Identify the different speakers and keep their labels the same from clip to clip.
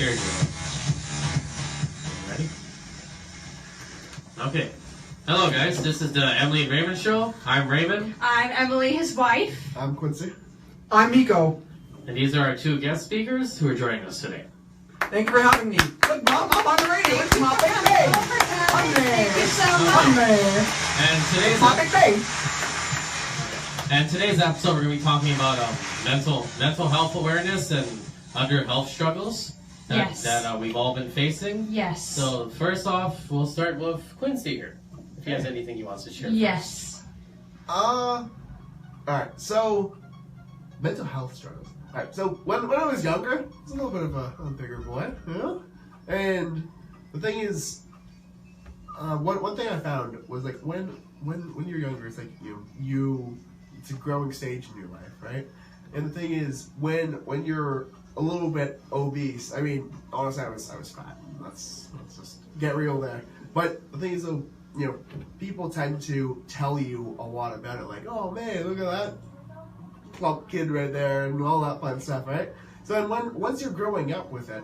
Speaker 1: scared you. Ready? Okay. Hello, guys. This is the Emily Raymond Show. I'm Raymond.
Speaker 2: I'm Emily, his wife.
Speaker 3: I'm Quincy.
Speaker 4: I'm Miko.
Speaker 1: And these are our two guest speakers who are joining us today.
Speaker 4: Thank you for having me. Look, Mom, I'm on the radio. It's my big day. I'm there.
Speaker 2: Thank you so much.
Speaker 4: I'm there.
Speaker 1: And
Speaker 4: My big day.
Speaker 1: today's episode, we're going to be talking about mental health awareness and other health struggles that we've all been facing.
Speaker 2: Yes.
Speaker 1: So first off, we'll start with Quincy here, if he has anything he wants to share.
Speaker 2: Yes.
Speaker 3: Alright, so mental health struggles. Alright, so when I was younger, I was a little bit of a bigger boy, you know? And the thing is, one thing I found was like when you're younger, it's like it's a growing stage in your life, right? And the thing is, when you're a little bit obese, I mean, honestly, I was fat. Let's just get real there. But the thing is, though, you know, people tend to tell you a lot about it, like, oh man, look at that plump kid right there, and all that fun stuff, right? So then once you're growing up with it,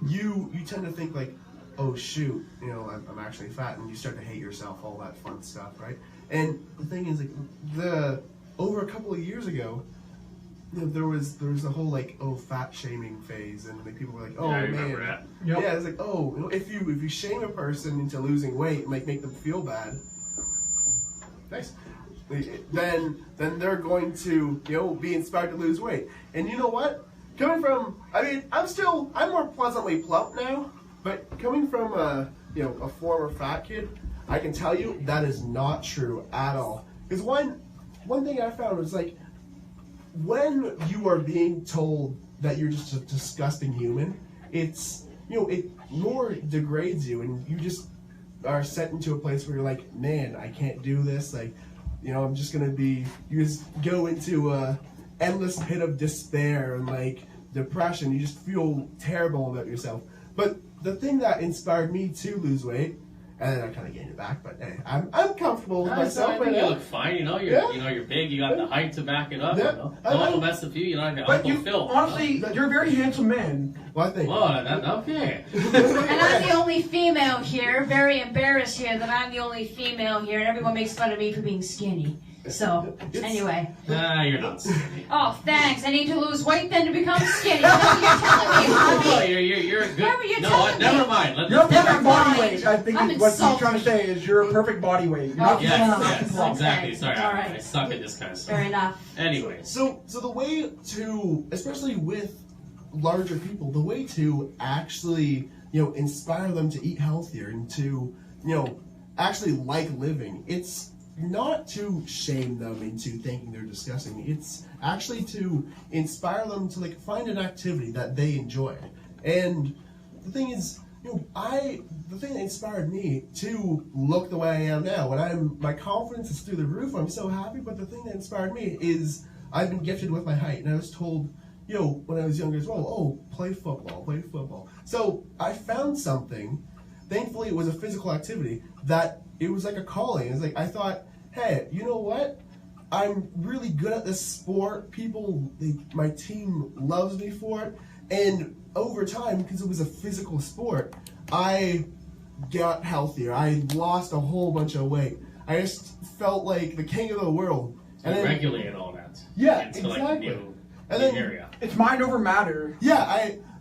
Speaker 3: you tend to think like, oh shoot, you know, I'm actually fat, and you start to hate yourself, all that fun stuff, right? And the thing is, like, over a couple of years ago, you know, there was a whole like, oh, fat shaming phase, and like people were like, oh
Speaker 1: Yeah, I
Speaker 3: man,
Speaker 1: remember that.
Speaker 4: Yep.
Speaker 3: yeah, it's like, oh, you know, if you shame a person into losing weight and like make them feel bad, nice, then they're going to, you know, be inspired to lose weight. And you know what? Coming from, I mean, I'm more pleasantly plump now, but coming from a former fat kid, I can tell you that is not true at all. Because one thing I found was like, when you are being told that you're just a disgusting human, it's, you know, it more degrades you, and you just are set into a place where you're like, man, I can't do this, like, you know, I'm just gonna be, you just go into a endless pit of despair and like depression. You just feel terrible about yourself. But the thing that inspired me to lose weight, and then I kind of gained it back, but hey, I'm comfortable with myself
Speaker 1: I
Speaker 3: right
Speaker 1: think
Speaker 3: now.
Speaker 1: you look fine, you know, you're big, you got the height to back it up,
Speaker 3: Yeah.
Speaker 1: you know. No one will mess with you, you know, like
Speaker 4: But
Speaker 1: Uncle
Speaker 4: you,
Speaker 1: Phil.
Speaker 4: honestly, you're a very handsome man.
Speaker 3: Well, I think.
Speaker 1: Okay.
Speaker 2: And I'm the only female here. Very embarrassed here that I'm the only female here, and everyone makes fun of me for being skinny. So, anyway.
Speaker 1: You're not skinny.
Speaker 2: Oh, thanks. I need to lose weight then to become skinny. That's what you're telling me, honey.
Speaker 1: You're a good.
Speaker 2: Whatever you're
Speaker 1: No,
Speaker 2: telling
Speaker 1: never
Speaker 2: me.
Speaker 1: mind.
Speaker 4: You're a perfect
Speaker 2: Never
Speaker 4: body
Speaker 2: mind.
Speaker 4: weight. I think
Speaker 2: I'm
Speaker 4: is what he's
Speaker 2: insulted.
Speaker 4: trying to say is you're a perfect body weight. You're not
Speaker 2: Okay.
Speaker 1: Yes,
Speaker 2: Okay.
Speaker 1: exactly. Sorry,
Speaker 2: All right.
Speaker 1: I suck at this kind of stuff.
Speaker 2: Fair enough.
Speaker 1: Anyways.
Speaker 3: So the way to, especially with larger people, the way to actually, you know, inspire them to eat healthier and to, you know, actually like living, it's not to shame them into thinking they're disgusting. It's actually to inspire them to like find an activity that they enjoy. And the thing is, you know, the thing that inspired me to look the way I am now, my confidence is through the roof. I'm so happy. But the thing that inspired me is I've been gifted with my height, and I was told, you know, when I was younger as well, oh, play football. So I found something. Thankfully, it was a physical activity that it was like a calling. It's like I thought, hey, you know what? I'm really good at this sport. My team loves me for it. And over time, because it was a physical sport, I got healthier. I lost a whole bunch of weight. I just felt like the king of the world.
Speaker 1: So you regulated all that.
Speaker 3: Yeah,
Speaker 1: into
Speaker 3: exactly.
Speaker 1: Like new area.
Speaker 4: It's mind over matter.
Speaker 3: Yeah,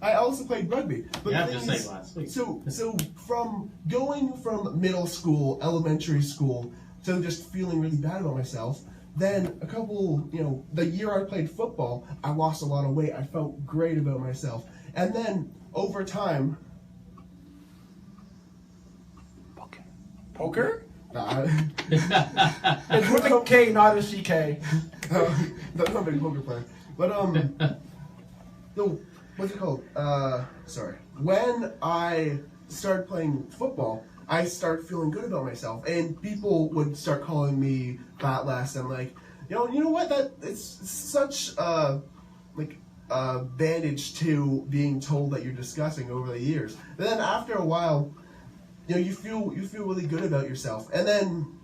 Speaker 3: I also played rugby. But
Speaker 1: Yeah,
Speaker 3: the
Speaker 1: just
Speaker 3: thing
Speaker 1: like
Speaker 3: is,
Speaker 1: last week.
Speaker 3: So from going from middle school, elementary school, to just feeling really bad about myself, then the year I played football, I lost a lot of weight. I felt great about myself. And then over time...
Speaker 4: Poker?
Speaker 3: Nah,
Speaker 4: It's with a K, not a CK.
Speaker 3: not a big poker player. But, no, what's it called? Sorry. When I started playing football, I started feeling good about myself, and people would start calling me fat less. I'm like, you know what? It's such bandage to being told that you're disgusting over the years. And then after a while, you know, you feel really good about yourself, and then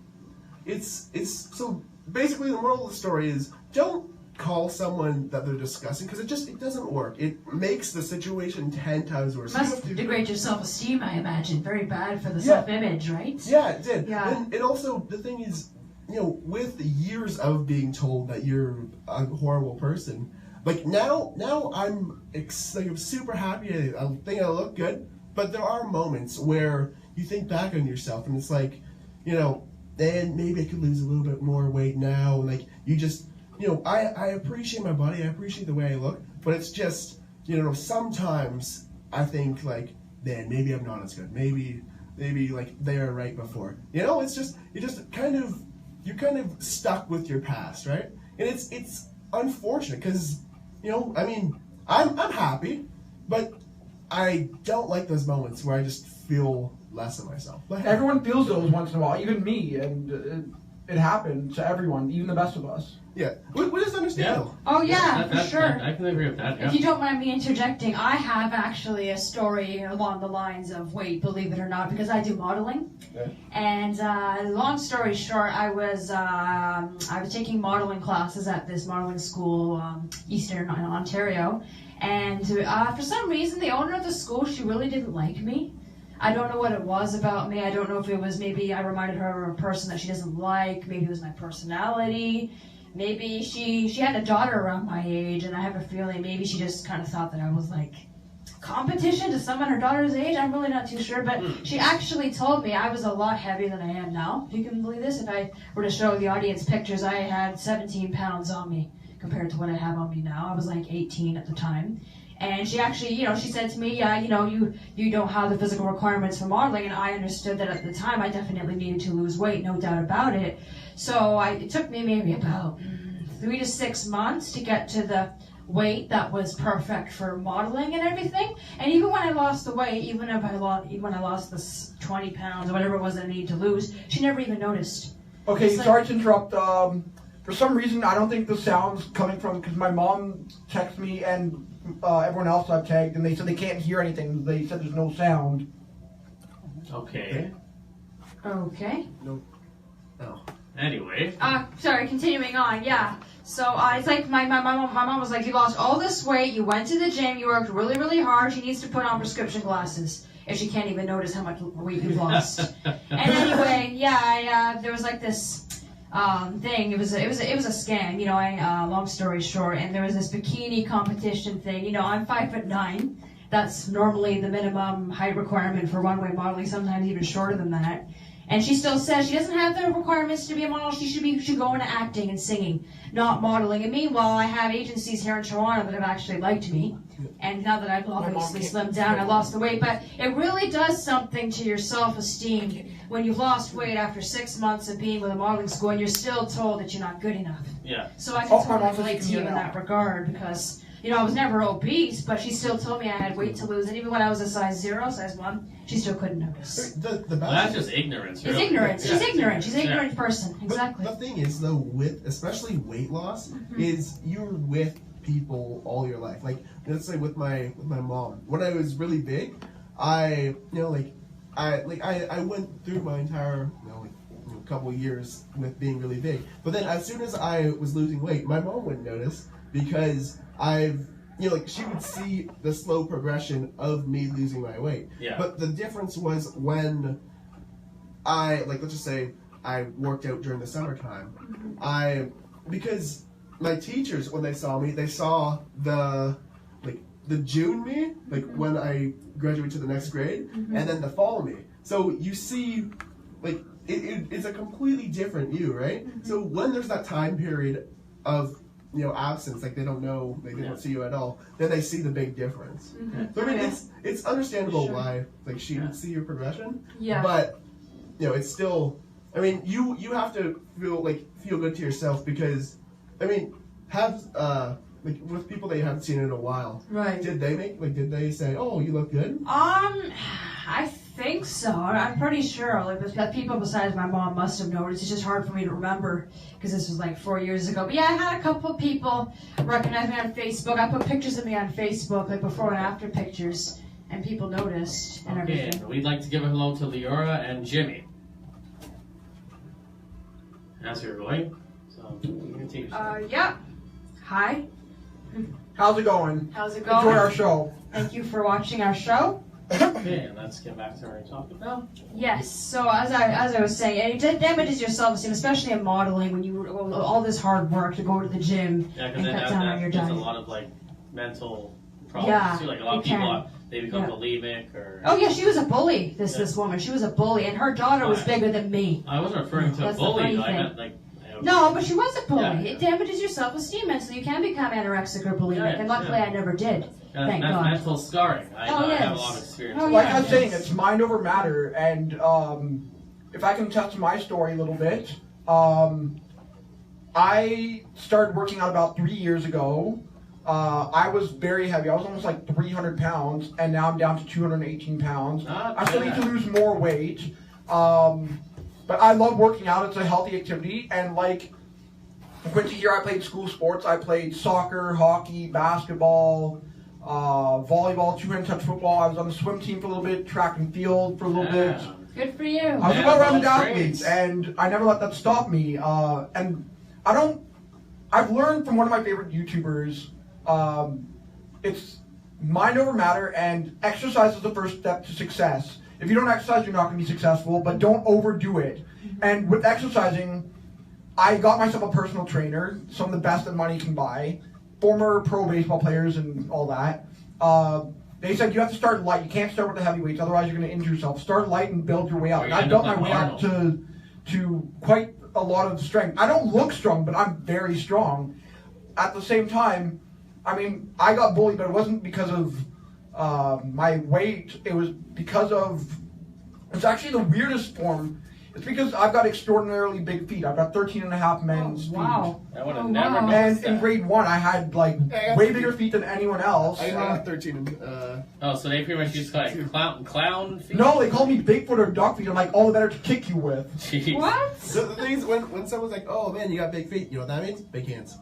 Speaker 3: it's so basically the moral of the story is don't call someone that they're discussing, because it doesn't work. It makes the situation 10 times worse.
Speaker 2: Must degrade your self-esteem, I imagine. Very bad for the self-image, right?
Speaker 3: Yeah, it did.
Speaker 2: Yeah.
Speaker 3: And also, the thing is, with years of being told that you're a horrible person, like now I'm super happy. I think I look good, but there are moments where you think back on yourself, and it's like, then maybe I could lose a little bit more weight now. Like you just, I appreciate my body, I appreciate the way I look, but it's just, sometimes I think like, man, maybe I'm not as good. Maybe like they were right before. It's just you're kind of stuck with your past, right? And it's unfortunate because, I'm happy, but I don't like those moments where I just feel less of myself. But hey,
Speaker 4: Everyone feels those once in a while, even me, and it happened to everyone, even the best of us.
Speaker 3: yeah, what is understandable?
Speaker 2: Oh yeah, for sure.
Speaker 1: I can agree with that. Yeah.
Speaker 2: If you don't mind me interjecting, I have actually a story along the lines of weight, believe it or not, because I do modeling.
Speaker 3: Yeah.
Speaker 2: And long story short, I was taking modeling classes at this modeling school, Eastern in Ontario, and for some reason, the owner of the school, she really didn't like me. I don't know what it was about me. I don't know if it was maybe I reminded her of a person that she doesn't like. Maybe it was my personality. Maybe she had a daughter around my age, and I have a feeling maybe she just kind of thought that I was like competition to someone her daughter's age. I'm really not too sure, but she actually told me I was a lot heavier than I am now. If you can believe this, if I were to show the audience pictures, I had 17 pounds on me compared to what I have on me now. I was like 18 at the time. And she actually, she said to me, yeah, you don't have the physical requirements for modeling. And I understood that at the time I definitely needed to lose weight, no doubt about it. So it took me maybe about 3 to 6 months to get to the weight that was perfect for modeling and everything. And even when I lost the weight, even when I lost the 20 pounds or whatever it was that I needed to lose, she never even noticed.
Speaker 4: Okay, sorry to interrupt. For some reason, I don't think the sound's coming from, because my mom texted me and everyone else I've tagged, and they said they can't hear anything. They said there's no sound.
Speaker 1: Okay.
Speaker 2: Okay.
Speaker 3: No. Oh.
Speaker 1: Anyway.
Speaker 2: Sorry, continuing on, yeah. So it's like my mom was like, you lost all this weight, you went to the gym, you worked really, really hard, she needs to put on prescription glasses if she can't even notice how much weight you've lost. And anyway, yeah, there was like this thing. It was a scam, long story short, and there was this bikini competition thing. I'm 5'9". That's normally the minimum height requirement for runway modeling, sometimes even shorter than that. And she still says she doesn't have the requirements to be a model. She should go into acting and singing, not modeling. And meanwhile, I have agencies here in Toronto that have actually liked me. And now that I've obviously slimmed down, I lost the weight. But it really does something to your self-esteem when you've lost weight after 6 months of being with a modeling school and you're still told that you're not good enough.
Speaker 1: Yeah.
Speaker 2: So I can totally relate to you in that regard because, I was never obese, but she still told me I had weight to lose. And even when I was a size 0, size 1, she still couldn't notice.
Speaker 1: That's just ignorance. Really.
Speaker 2: It's ignorance. She's ignorant. She's an ignorant person. Exactly.
Speaker 3: But the thing is, though, especially weight loss, is you're with people all your life. Like, let's say with my mom, when I was really big, I went through my entire couple of years with being really big. But then as soon as I was losing weight, my mom wouldn't notice because she would see the slow progression of me losing my weight.
Speaker 1: Yeah.
Speaker 3: But the difference was when let's just say I worked out during the summertime. Because my teachers, when they saw me, they saw the June me, when I graduate to the next grade, and then the fall me. So you see, it's a completely different you, right? So when there's that time period of absence, they don't know, they don't see you at all, then they see the big difference. So I mean, it's understandable why she would see your progression.
Speaker 2: Yeah.
Speaker 3: But it's still, I mean, you have to feel good to yourself because, I mean, have with people that you haven't seen in a while.
Speaker 2: Right.
Speaker 3: Did they say, "Oh, you look good"?
Speaker 2: I think so. I'm pretty sure. People besides my mom must have noticed. It's just hard for me to remember because this was 4 years ago. But yeah, I had a couple of people recognize me on Facebook. I put pictures of me on Facebook, before and after pictures, and people noticed and everything.
Speaker 1: We'd like to give a hello to Leora and Jimmy. That's where you're going. So you can take
Speaker 2: Yeah. Hi.
Speaker 4: How's it going?
Speaker 2: How's it going?
Speaker 4: Enjoy our show.
Speaker 2: Thank you for watching our show.
Speaker 1: Okay, and let's get back to our topic now.
Speaker 2: Yes. So as I was saying, it damages your self-esteem, especially in modeling, when you all this hard work to go to the gym
Speaker 1: Yeah,
Speaker 2: and
Speaker 1: because
Speaker 2: cut down on your
Speaker 1: there's
Speaker 2: diet.
Speaker 1: a lot of like mental problems
Speaker 2: Yeah,
Speaker 1: too. Like a lot of
Speaker 2: it
Speaker 1: people,
Speaker 2: can.
Speaker 1: they become bulimic or.
Speaker 2: Oh yeah, she was a bully. This woman, she was a bully, and her daughter was bigger than me.
Speaker 1: I wasn't referring to a
Speaker 2: That's the
Speaker 1: bully.
Speaker 2: funny
Speaker 1: Though. I
Speaker 2: thing.
Speaker 1: meant like.
Speaker 2: No, but she was a bully.
Speaker 1: Yeah.
Speaker 2: It damages your self-esteem, and so you can become anorexic or bulimic.
Speaker 1: Yeah,
Speaker 2: and luckily, I never did. Thank
Speaker 1: that's
Speaker 2: God.
Speaker 1: mental scarring. I have a lot of experience.
Speaker 2: Oh,
Speaker 1: with
Speaker 4: Like
Speaker 2: yeah.
Speaker 4: I was saying, it's mind over matter, and if I can test my story a little bit, I started working out about 3 years ago. I was very heavy. I was almost like 300 pounds, and now I'm down to 218 pounds. I still need to lose more weight, but I love working out. It's a healthy activity, and like Quincy here, I played school sports. I played soccer, hockey, basketball, volleyball, two-hand touch football. I was on the swim team for a little bit, track and field for a little bit.
Speaker 2: Good for you.
Speaker 4: I was a well-rounded athlete, and I never let that stop me. And I've learned from one of my favorite YouTubers, it's mind over matter, and exercise is the first step to success. If you don't exercise, you're not going to be successful, but don't overdo it. And with exercising, I got myself a personal trainer, some of the best that money can buy, former pro baseball players and all that. They said you have to start light. You can't start with the heavy weights, otherwise you're going to injure yourself. Start light and build your way up. And I built my way up to quite a lot of strength. I don't look strong, but I'm very strong. At the same time, I mean, I got bullied, but it wasn't because of my weight. It was because of, it's actually the weirdest form. It's because I've got extraordinarily big feet. I've got 13 and a half men's feet.
Speaker 2: Wow.
Speaker 1: I would have never noticed
Speaker 4: And
Speaker 1: that.
Speaker 4: in grade 1, I had like way bigger feet than anyone else.
Speaker 3: I got 13.
Speaker 1: Oh, so they pretty much just call it clown feet?
Speaker 4: No, they called me Bigfoot or duck feet. I'm like, all the better to kick you with.
Speaker 1: Jeez.
Speaker 2: What?
Speaker 3: So the thing is, when someone's like, "Oh man, you got big feet," you know what that means? Big hands.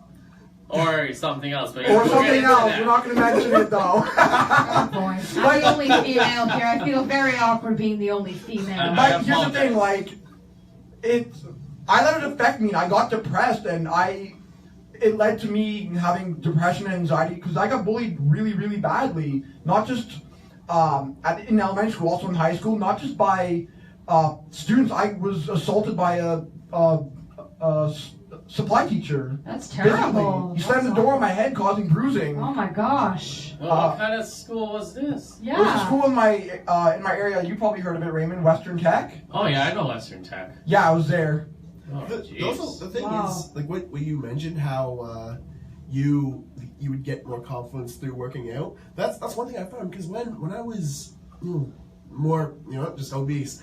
Speaker 1: Or something else. But
Speaker 4: Or
Speaker 1: we'll get
Speaker 4: something
Speaker 1: into
Speaker 4: else.
Speaker 1: that.
Speaker 4: We're not going to mention it though.
Speaker 2: Oh boy. I'm the only female here. I feel very awkward being the only female.
Speaker 4: But here's the thing, like, I let it affect me, and I got depressed, and it led to me having depression and anxiety, because I got bullied really, really badly. Not just in elementary school, also in high school, not just by students. I was assaulted by a supply teacher.
Speaker 2: That's terrible.
Speaker 4: He slammed the door on my head, causing bruising.
Speaker 2: Oh my gosh.
Speaker 1: Well, what kind of school was this?
Speaker 2: Yeah.
Speaker 4: There was a school in my area. You probably heard of it, Raymond. Western Tech.
Speaker 1: Oh, yeah, I know Western Tech.
Speaker 4: Yeah, I was there.
Speaker 1: Oh,
Speaker 3: Also, the thing is, like what you mentioned, how you would get more confidence through working out. That's one thing I found, because when I was more just obese,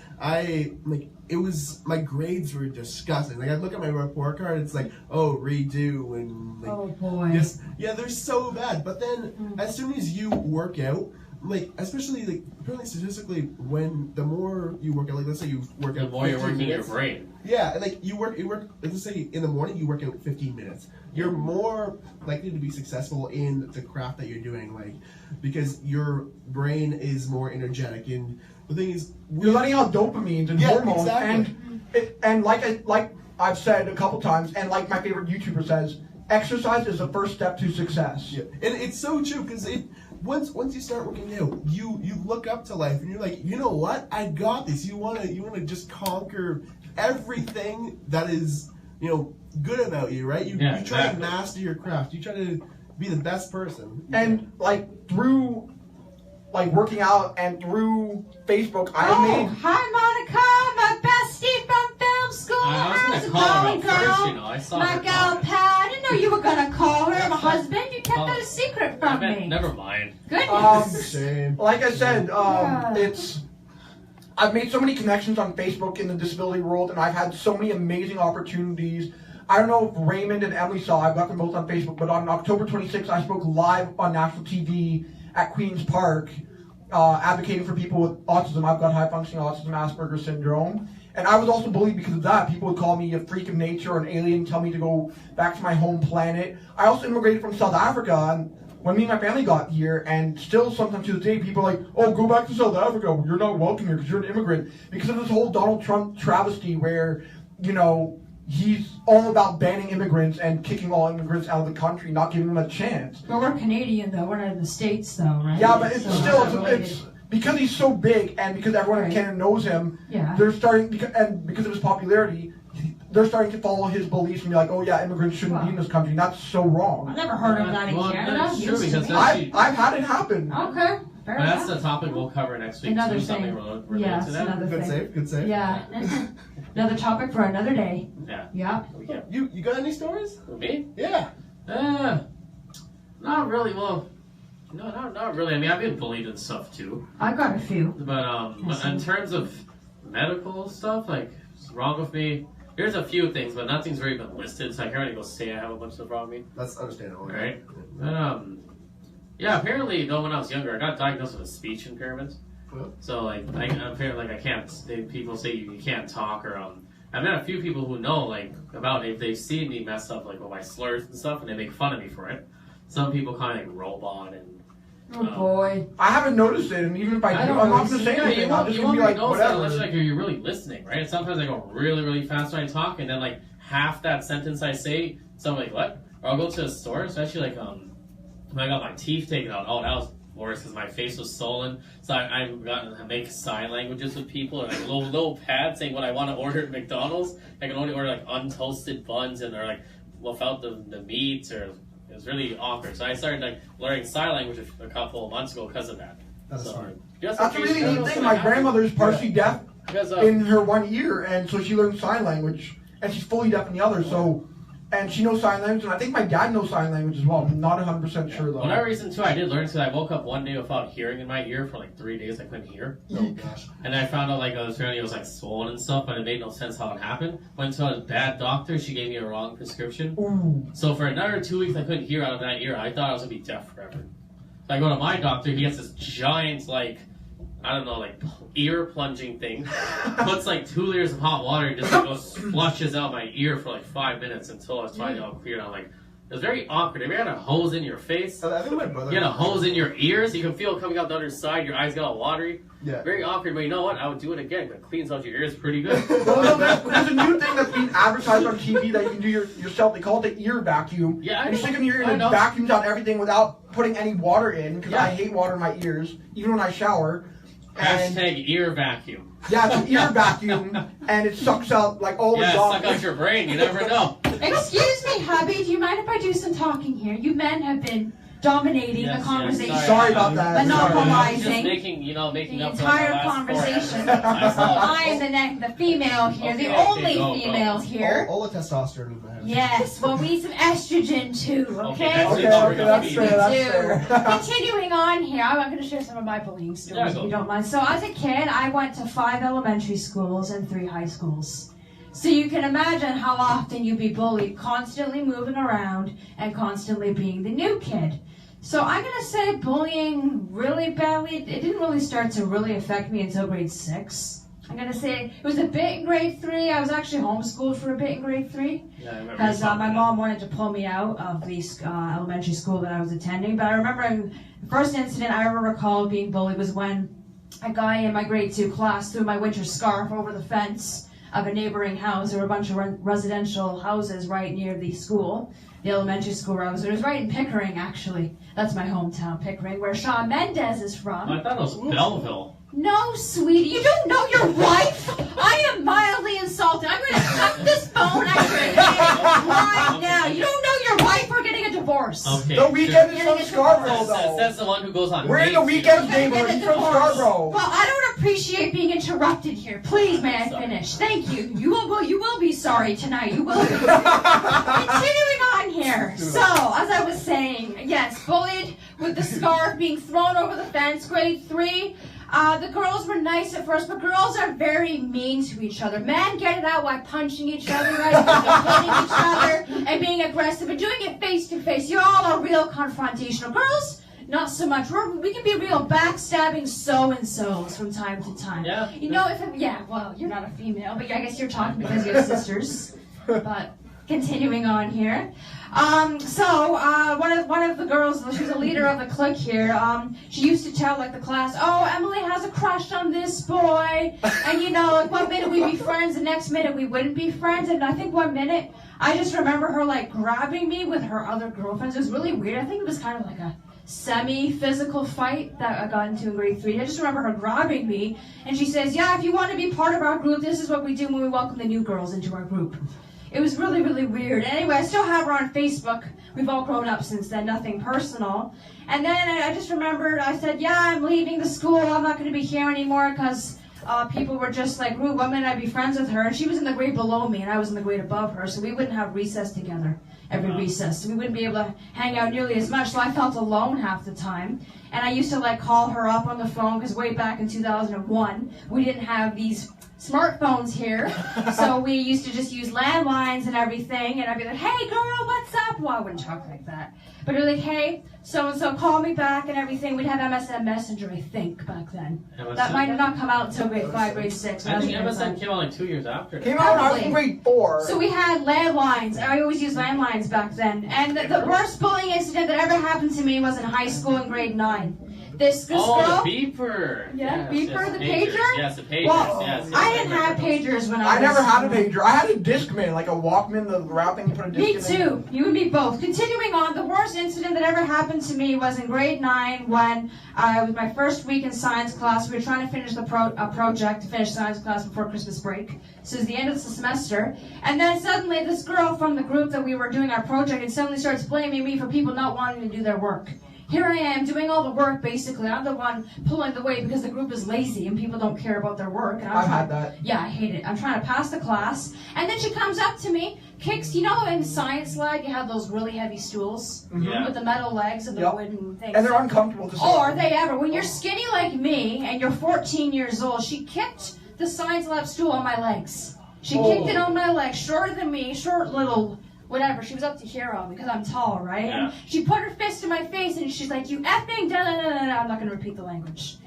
Speaker 3: it was, my grades were disgusting. Like, I'd look at my report card, it's like, oh, redo, and like,
Speaker 2: Oh boy.
Speaker 3: just, yeah, they're so bad. But then as soon as you work out, like, especially like apparently statistically, when the more you work out, like let's say you work out
Speaker 1: The more you're
Speaker 3: 15
Speaker 1: working your
Speaker 3: minutes,
Speaker 1: brain.
Speaker 3: yeah, and like you work, let's say in the morning you work out 15 minutes. You're more likely to be successful in the craft that you're doing, like, because your brain is more energetic. And the thing is,
Speaker 4: You're letting out dopamines and hormones,
Speaker 3: exactly.
Speaker 4: and like I've said a couple times, and like my favorite YouTuber says, exercise is the first step to success.
Speaker 3: Yeah. And it's so true, because once you start working out, you look up to life and you're like, you know what? I got this. You wanna just conquer everything that is good about you, right? You try to master your craft. You try to be the best person.
Speaker 4: And like through working out and through Facebook, I made.
Speaker 2: Hi Monica, my bestie from film school.
Speaker 1: I was
Speaker 2: How's
Speaker 1: gonna
Speaker 2: it
Speaker 1: call her
Speaker 2: going,
Speaker 1: out first,
Speaker 2: girl?
Speaker 1: I saw
Speaker 2: My
Speaker 1: her
Speaker 2: gal
Speaker 1: comment.
Speaker 2: Pat. I didn't know you were gonna call her my husband. You kept that a secret from me.
Speaker 1: Never mind.
Speaker 2: Goodness.
Speaker 3: Same.
Speaker 4: Like I said, I've made so many connections on Facebook in the disability world, and I've had so many amazing opportunities. I don't know if Raymond and Emily saw, I've got them both on Facebook, but on October 26th, I spoke live on national TV at Queen's Park, advocating for people with autism. I've got high-functioning autism, Asperger's syndrome. And I was also bullied because of that. People would call me a freak of nature or an alien, tell me to go back to my home planet. I also immigrated from South Africa, and when me and my family got here, and still sometimes to this day, people are like, oh, go back to South Africa. You're not welcome here because you're an immigrant. Because of this whole Donald Trump travesty where, he's all about banning immigrants and kicking all immigrants out of the country, not giving them a chance.
Speaker 2: But we're Canadian, though. We're not in the States, though, right?
Speaker 4: Yeah, but it's
Speaker 2: So
Speaker 4: still, it's because he's so big and because everyone in Canada knows him, they're starting, and because of his popularity, they're starting to follow his beliefs and be like, oh yeah, immigrants shouldn't be in this country. And that's so wrong.
Speaker 2: I've never heard of that in Canada.
Speaker 1: That's true, because
Speaker 4: I've had it happen.
Speaker 2: Okay. Fair
Speaker 1: that's
Speaker 2: enough.
Speaker 1: the topic we'll cover next week.
Speaker 2: Another
Speaker 1: too, something
Speaker 2: thing.
Speaker 1: related to that.
Speaker 2: Another
Speaker 3: Good
Speaker 2: thing.
Speaker 3: save, good save.
Speaker 2: Yeah. Another topic for another day.
Speaker 1: Yeah.
Speaker 2: Yeah.
Speaker 3: You got any stories?
Speaker 1: Me?
Speaker 3: Yeah.
Speaker 1: Not really. Well, no, not really. I mean, I've been bullied and stuff too.
Speaker 2: I got a few.
Speaker 1: But in terms of medical stuff, like what's wrong with me, there's a few things, but nothing's really been listed. So I can't really go say I have a bunch of stuff wrong with me.
Speaker 3: That's understandable.
Speaker 1: Right? But yeah. Apparently, when I was younger, I got diagnosed with a speech impairment. So like, apparently, like I can't. People say you can't talk, or I've met a few people who know like about it. If they've seen me mess up like with my slurs and stuff, and they make fun of me for it. Some people call me like robot and.
Speaker 2: Oh boy.
Speaker 4: I haven't noticed it, and even if I do, I'm not going to say anything. I'm just going to be like, whatever.
Speaker 1: Unless like you're really listening, right? And sometimes I go really, really fast when I talk, and then like half that sentence I say, so I'm like, what? Or I'll go to a store, especially like when I got my teeth taken out. Oh, that was worse because my face was swollen. So I've gotten to make sign languages with people, and like a little pad saying what I want to order at McDonald's. I can only order like untoasted buns, and they're like without the meat or. It was really awkward. So I started like learning sign language a couple of months ago because of that.
Speaker 3: That's
Speaker 1: smart.
Speaker 4: That's a really neat thing. My grandmother's partially deaf in her one ear, and so she learned sign language, and she's fully deaf in the other. So, and she knows sign language, and I think my dad knows sign language as well. I'm not 100% sure though.
Speaker 1: One reason too, I did learn because I woke up one day without hearing in my ear for like 3 days. I couldn't hear.
Speaker 3: Oh gosh.
Speaker 1: And I found out like apparently it was like swollen and stuff, but it made no sense how it happened. Went to a bad doctor. She gave me a wrong prescription.
Speaker 4: Ooh.
Speaker 1: So for another 2 weeks, I couldn't hear out of that ear. I thought I was gonna be deaf forever. So I go to my doctor. He gets this giant like. I don't know, like ear plunging thing. Puts like 2 liters of hot water and just like goes flushes out my ear for like 5 minutes until I was finally all cleared. I'm like, it was very awkward. Have you had a hose in your face?
Speaker 3: I think my brother.
Speaker 1: You had a hose in your ears. You can feel it coming out the other side. Your eyes got all watery.
Speaker 3: Yeah.
Speaker 1: Very awkward. But you know what? I would do it again. It cleans out your ears pretty good.
Speaker 4: Well, there's a new thing that's being advertised on TV that you can do yourself. They call it the ear vacuum.
Speaker 1: Yeah, I
Speaker 4: and you stick it in your ear
Speaker 1: I
Speaker 4: and it vacuums out everything without putting any water in. Because I hate water in my ears, even when I shower.
Speaker 1: Hashtag ear vacuum.
Speaker 4: Yeah, it's an ear vacuum, and it sucks out like all the
Speaker 1: suck out your brain. You never know.
Speaker 2: Excuse me, hubby. Do you mind if I do some talking here? You men have been dominating the conversation.
Speaker 4: Sorry about that.
Speaker 2: Monopolizing
Speaker 1: making
Speaker 2: the
Speaker 1: up
Speaker 2: entire
Speaker 1: for
Speaker 2: conversation. I am the female here, the only female here.
Speaker 3: All the testosterone in my head.
Speaker 2: Yes, well, we need some estrogen too, okay?
Speaker 4: That's fair.
Speaker 2: Continuing on here, I'm going to share some of my bullying stories if you don't mind. So as a kid, I went to 5 elementary schools and 3 high schools. So you can imagine how often you'd be bullied, constantly moving around and constantly being the new kid. So I'm going to say bullying really badly, it didn't really start to really affect me until grade 6. I'm going to say it was a bit in grade 3. I was actually homeschooled for a bit in grade 3. Because my mom wanted to pull me out of the elementary school that I was attending. But I remember the first incident I ever recall being bullied was when a guy in my grade 2 class threw my winter scarf over the fence of a neighboring house. There were a bunch of residential houses right near the school, the elementary school where I was. It was right in Pickering, actually. That's my hometown, Pickering, where Shawn Mendes is from.
Speaker 1: I thought it was Belleville.
Speaker 2: No, sweetie, you don't know your wife? I am mildly insulted. I'm going to cut this phone out of your hand right now. You don't know your wife? We're getting a divorce.
Speaker 1: Okay.
Speaker 4: The Weeknd is from Scarborough, though.
Speaker 1: That's the one who goes on.
Speaker 4: We're in the Weeknd's neighborhood. He's from Scarborough.
Speaker 2: Well, I don't appreciate being interrupted here. Please, may I finish? Thank you. You will be sorry tonight. You will be. Continuing on here. So, as I was saying, yes, bullied with the scarf being thrown over the fence, grade 3. The girls were nice at first, but girls are very mean to each other. Men get it out by punching each other, right? Hitting each other and being aggressive and doing it face to face. You all are real confrontational. Girls, not so much. We can be real backstabbing so-and-sos from time to time.
Speaker 1: Yeah.
Speaker 2: Well, you're not a female, but I guess you're talking because you have sisters. But continuing on here. One of the girls, she was a leader of the clique here. She used to tell like the class, "Oh, Emily has a crush on this boy," and you know, like 1 minute we'd be friends, the next minute we wouldn't be friends. And I think 1 minute, I just remember her like grabbing me with her other girlfriends. It was really weird. I think it was kind of like a semi-physical fight that I got into in grade 3. I just remember her grabbing me, and she says, "Yeah, if you want to be part of our group, this is what we do when we welcome the new girls into our group." It was really, really weird. Anyway, I still have her on Facebook. We've all grown up since then, nothing personal. And then I just remembered, I said, "Yeah, I'm leaving the school. I'm not going to be here anymore," because people were just like, "Rude, 1 minute I'd be friends with her." And she was in the grade below me, and I was in the grade above her, so we wouldn't have recess together every recess. So we wouldn't be able to hang out nearly as much, so I felt alone half the time. And I used to like call her up on the phone, because way back in 2001, we didn't have these smartphones here, so we used to just use landlines and everything, and I'd be like, "Hey girl, what's up?" Well, I wouldn't talk like that, but I'd be like, "Hey, so-and-so, call me back," and everything. We'd have MSN Messenger, I think, back then.
Speaker 1: MSN?
Speaker 2: That might not come out until grade 5, grade 6.
Speaker 1: I think MSN came out like 2 years after.
Speaker 4: Came out when I was in grade 4.
Speaker 2: So we had landlines. I always used landlines back then. And the worst bullying incident that ever happened to me was in high school in grade 9. This girl.
Speaker 1: The beeper.
Speaker 2: Yeah,
Speaker 1: Yes,
Speaker 2: beeper, the
Speaker 1: pagers.
Speaker 2: pager?
Speaker 1: Yes, the pagers.
Speaker 2: Well,
Speaker 1: yes.
Speaker 2: I didn't have pagers when I was...
Speaker 4: I never had a pager. I had a Discman, like a Walkman, the route thing you put a disc
Speaker 2: Me
Speaker 4: in.
Speaker 2: too. You and me both. Continuing on, the worst incident that ever happened to me was in grade 9 when it was my first week in science class. We were trying to finish a project to finish science class before Christmas break. So it was the end of the semester. And then suddenly this girl from the group that we were doing our project and suddenly starts blaming me for people not wanting to do their work. Here I am doing all the work, basically. I'm the one pulling the weight because the group is lazy and people don't care about their work. And
Speaker 4: I've had that.
Speaker 2: Yeah, I hate it. I'm trying to pass the class. And then she comes up to me, kicks, you know in science lab you have those really heavy stools
Speaker 1: Yeah.
Speaker 2: with the metal legs and the wooden things.
Speaker 4: And they're uncomfortable to sit
Speaker 2: Oh,
Speaker 4: on.
Speaker 2: are they ever? When you're skinny like me and you're 14 years old, she kicked the science lab stool on my legs. She kicked it on my legs, shorter than me, short little... whatever, she was up to here on me because I'm tall, right?
Speaker 1: Yeah.
Speaker 2: And she put her fist in my face and she's like, "You effing da da da da da." I'm not going to repeat the language.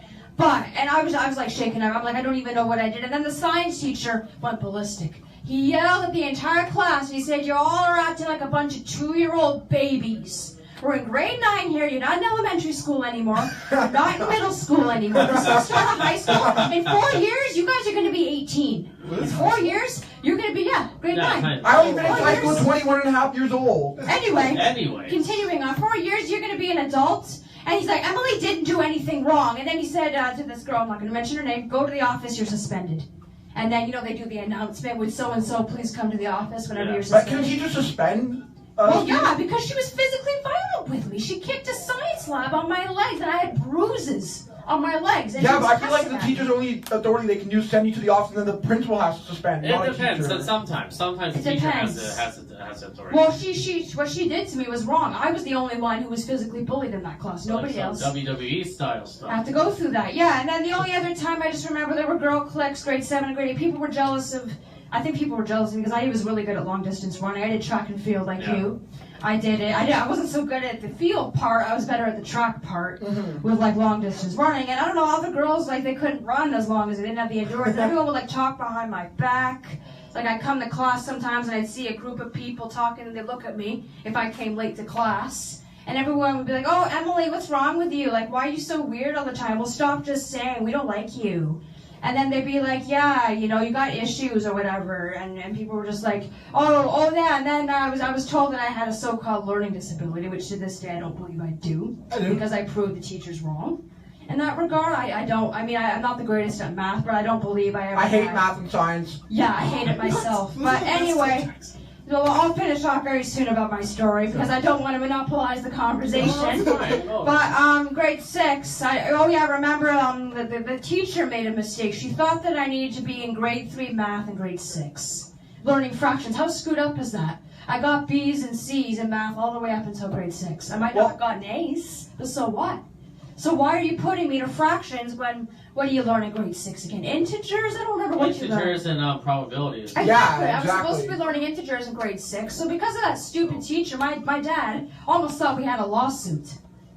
Speaker 2: And I was like shaking her. I'm like, I don't even know what I did. And then the science teacher went ballistic. He yelled at the entire class and he said, "You all are acting like a bunch of 2-year-old babies. We're in grade 9 here. You're not in elementary school anymore. You're not in middle school anymore. This is the start of high school. In 4 years, you guys are going to be 18. In 4 years, you're going to be, grade 9.
Speaker 4: I only finished high school at 21 and a half years old.
Speaker 2: Anyway, continuing on. 4 years, you're going to be an adult. And he's like, "Emily didn't do anything wrong." And then he said to this girl, I'm not going to mention her name, "Go to the office, you're suspended." And then, they do the announcement with so-and-so, "Please come to the office whenever you're
Speaker 4: But
Speaker 2: suspended."
Speaker 4: can he just suspend?
Speaker 2: Well, yeah, because she was physically violent with me. She kicked a science lab on my legs, and I had bruises on my legs. And
Speaker 4: Yeah, but I feel like the teacher's only authority they can use send you to the office, and then the principal has to suspend.
Speaker 1: It
Speaker 4: not
Speaker 1: depends.
Speaker 4: A teacher.
Speaker 1: Sometimes the teacher has authority.
Speaker 2: Well, what she did to me was wrong. I was the only one who was physically bullied in that class. Nobody else.
Speaker 1: WWE style stuff.
Speaker 2: I have to go through that. Yeah, and then the only other time I just remember there were girl cliques, grade 7 and grade 8. People were jealous of. I think people were jealous of me because I was really good at long distance running. I did track and field like you. I did it. I wasn't so good at the field part. I was better at the track part with like long distance running. And I don't know, all the girls they couldn't run as long as they didn't have the endurance. And everyone would talk behind my back. Like I'd come to class sometimes and I'd see a group of people talking and they'd look at me if I came late to class. And everyone would be like, "Oh, Emily, what's wrong with you? Like, why are you so weird all the time?" "Well, stop just saying we don't like you." And then they'd be like, "Yeah, you got issues or whatever." And people were just like, oh yeah. And then I was told that I had a so-called learning disability, which to this day I don't believe I do. Because I proved the teachers wrong. In that regard, I don't. I mean, I'm not the greatest at math, but I don't believe I ever.
Speaker 4: I hate math and science.
Speaker 2: Yeah, I hate it myself. But anyway. So I'll finish off very soon about my story because I don't want to monopolize the conversation. But grade 6, I remember the teacher made a mistake. She thought that I needed to be in grade 3 math and grade 6. Learning fractions. How screwed up is that? I got B's and C's in math all the way up until grade 6. I might not have gotten A's, but so what? So why are you putting me to fractions when, what do you learn in grade 6 again? Integers? I don't remember what you learned.
Speaker 1: Integers and probabilities.
Speaker 2: Exactly.
Speaker 4: Yeah,
Speaker 2: I was supposed to be learning integers in grade 6. So because of that stupid teacher, my dad almost thought we had a lawsuit.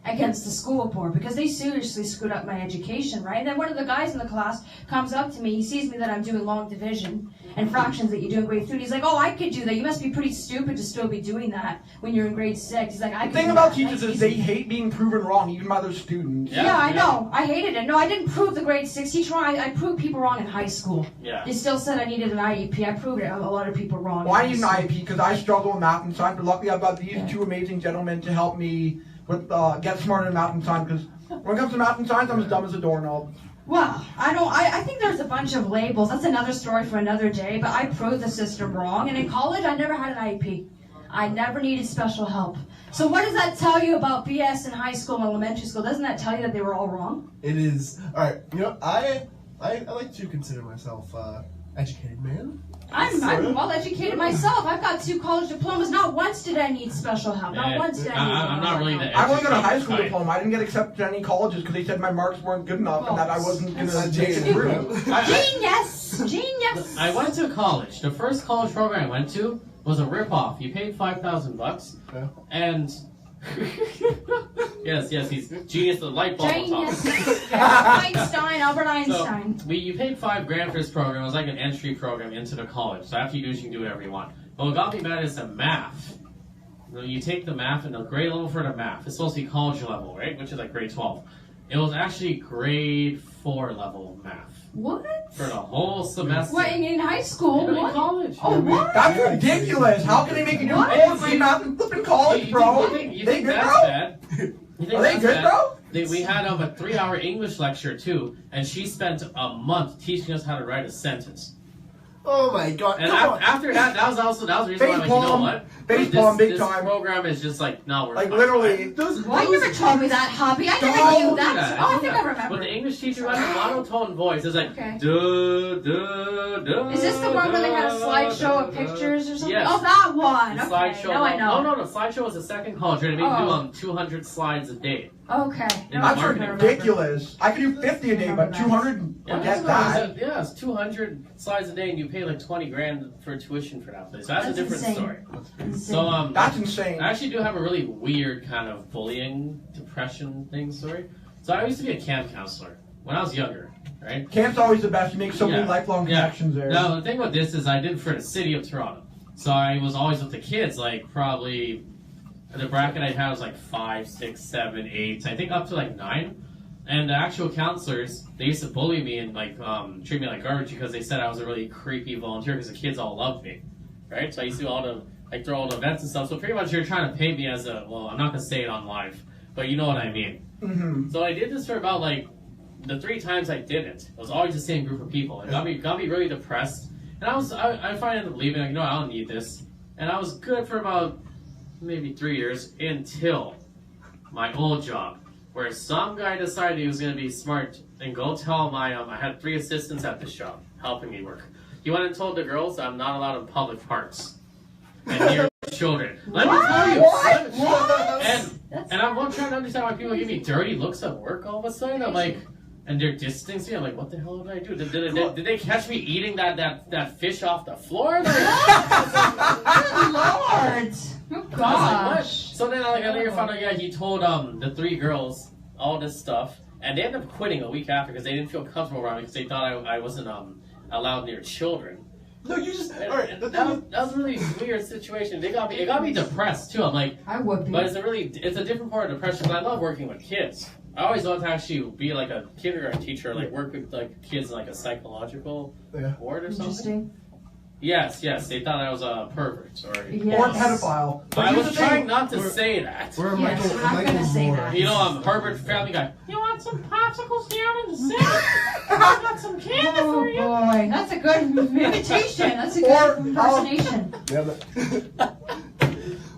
Speaker 2: against the school board because they seriously screwed up my education, right? And then one of the guys in the class comes up to me, he sees me that I'm doing long division and fractions that you're doing grade 3. He's like, oh, I could do that. You must be pretty stupid to still be doing that when you're in grade 6. He's like, I could
Speaker 4: The thing
Speaker 2: do
Speaker 4: about
Speaker 2: that.
Speaker 4: teachers is they hate being proven wrong, even by their students.
Speaker 2: Yeah, I know. I hated it. No, I didn't prove the grade 6 teacher wrong. I proved people wrong in high school.
Speaker 1: Yeah.
Speaker 2: They still said I needed an IEP. I proved a lot of people wrong.
Speaker 4: Well, I need an IEP because I struggle with math and science, but luckily I've got these two amazing gentlemen to help me with get smarter in math and science, because when it comes to math and science, I'm as dumb as a doorknob.
Speaker 2: Well, I think there's a bunch of labels. That's another story for another day, but I proved the system wrong. And in college, I never had an IEP. I never needed special help. So what does that tell you about BS in high school and elementary school? Doesn't that tell you that they were all wrong?
Speaker 3: It is. All right. You know, I like to consider myself educated man.
Speaker 2: I'm well educated myself. I've got 2 college diplomas. Not once did I need special help. Not once did I need
Speaker 1: I'm not really the
Speaker 4: I only got a high school
Speaker 1: type.
Speaker 4: diploma. I didn't get accepted to any colleges because they said my marks weren't good enough and that I wasn't going to make it through.
Speaker 2: Genius!
Speaker 1: I went to college. The first college program I went to was a ripoff. You paid $5,000,
Speaker 3: Yeah.
Speaker 1: and yes, he's genius. The light bulb on top.
Speaker 2: Genius. Einstein, Albert Einstein.
Speaker 1: So you paid $5,000 for this program. It was like an entry program into the college. So after you do this, you can do whatever you want. But what got me mad is the math. You take the math, and the grade level for the math is supposed to be college level, right? Which is like grade 12. It was actually grade 4 level math.
Speaker 2: What?
Speaker 1: For the whole semester.
Speaker 2: What, in high school?
Speaker 1: In
Speaker 2: What?
Speaker 1: college.
Speaker 2: Oh, what?
Speaker 4: That's ridiculous. How can they make you do
Speaker 2: What?
Speaker 4: all grade math in flipping college, bro?
Speaker 1: You
Speaker 4: They
Speaker 1: think
Speaker 4: good,
Speaker 1: that's
Speaker 4: bro?
Speaker 1: bad? You think
Speaker 4: Are they
Speaker 1: that's
Speaker 4: good,
Speaker 1: bad?
Speaker 4: bro?
Speaker 1: We had a 3-hour English lecture too, and she spent a month teaching us how to write a sentence.
Speaker 3: Oh my God!
Speaker 1: And
Speaker 3: Come on.
Speaker 1: after that, that was the reason why I'm like, you know what?
Speaker 4: Facepalm, big
Speaker 1: this
Speaker 4: time.
Speaker 1: program is just like, no, we're
Speaker 4: Like
Speaker 1: fine.
Speaker 4: literally.
Speaker 2: Why you never told me that, hobby? I never
Speaker 4: Don't
Speaker 2: knew
Speaker 1: do
Speaker 2: that.
Speaker 1: that.
Speaker 2: Oh, I
Speaker 1: do
Speaker 2: think
Speaker 1: that.
Speaker 2: I remember.
Speaker 1: But the English teacher had a monotone voice. It's like,
Speaker 2: Okay.
Speaker 1: duh, duh, duh.
Speaker 2: Is this the one where they had a slideshow of pictures or something?
Speaker 1: Yes.
Speaker 2: Oh, that one.
Speaker 1: The
Speaker 2: Okay,
Speaker 1: slideshow.
Speaker 2: now I know.
Speaker 1: No, the slideshow was the second college. They made me do 200 slides a day.
Speaker 2: Okay.
Speaker 1: In
Speaker 2: Now
Speaker 1: the
Speaker 2: I
Speaker 1: marketing.
Speaker 2: remember.
Speaker 4: Ridiculous. I could do 50 a day, but 200, forget that.
Speaker 1: Yeah, it's 200 slides a day, and you pay like $20,000 for tuition for that place. So that's a different
Speaker 2: insane.
Speaker 1: story.
Speaker 2: Insane.
Speaker 1: So
Speaker 4: That's insane.
Speaker 1: I actually do have a really weird kind of bullying, depression thing story. So I used to be a camp counselor when I was younger, right?
Speaker 4: Camp's always the best. You make so many lifelong connections there.
Speaker 1: Now the thing with this is I did it for the city of Toronto. So I was always with the kids, like probably the bracket I had was like 5, 6, 7, 8, I think up to like 9. And the actual counselors, they used to bully me and like treat me like garbage because they said I was a really creepy volunteer because the kids all loved me, right? So I used to do all the throw all the events and stuff. So pretty much you're trying to paint me as a, well, I'm not gonna say it on live, but you know what I mean.
Speaker 4: Mm-hmm.
Speaker 1: So I did this for about like the 3 times I did it. It was always the same group of people. It got me really depressed, and I finally ended up leaving. Like, no, I don't need this, and I was good for about maybe 3 years until my old job, where some guy decided he was going to be smart and go tell my I had 3 assistants at this job helping me work. He went and told the girls I'm not allowed in public parks and near children. Let me tell you. And I'm trying to understand why people give me dirty looks at work all of a sudden. I'm like, and they're distancing me. I'm like, what the hell did I do? Did they catch me eating that fish off the floor?
Speaker 2: Good Lord. Oh,
Speaker 1: I was like, what?
Speaker 2: gosh.
Speaker 1: So then I later found out, yeah, he told the 3 girls all this stuff, and they ended up quitting a week after because they didn't feel comfortable around me because they thought I wasn't allowed near children.
Speaker 3: No, you just.
Speaker 1: And,
Speaker 3: All right.
Speaker 1: and that was a really weird situation. It got me depressed too. I'm like,
Speaker 2: I would be.
Speaker 1: but it's a different part of depression because I love working with kids. I always wanted to actually be like a kindergarten teacher, like work with like kids in like a psychological ward or something.
Speaker 2: Interesting.
Speaker 1: Yes, they thought I was a pervert or
Speaker 2: Yes.
Speaker 4: Or a pedophile. But
Speaker 1: I
Speaker 4: here's
Speaker 1: was
Speaker 4: the thing.
Speaker 1: trying not to say that.
Speaker 3: We're
Speaker 2: Yes,
Speaker 3: Michael.
Speaker 2: we're not
Speaker 3: Michael
Speaker 2: gonna say
Speaker 3: Moore.
Speaker 2: that.
Speaker 1: You know, I'm Herbert Family Guy. You want some popsicles down in the city? I got some candy
Speaker 2: Oh
Speaker 1: for you.
Speaker 2: boy, that's a good imitation. That's a
Speaker 4: Or,
Speaker 2: good impersonation.
Speaker 3: Yeah, but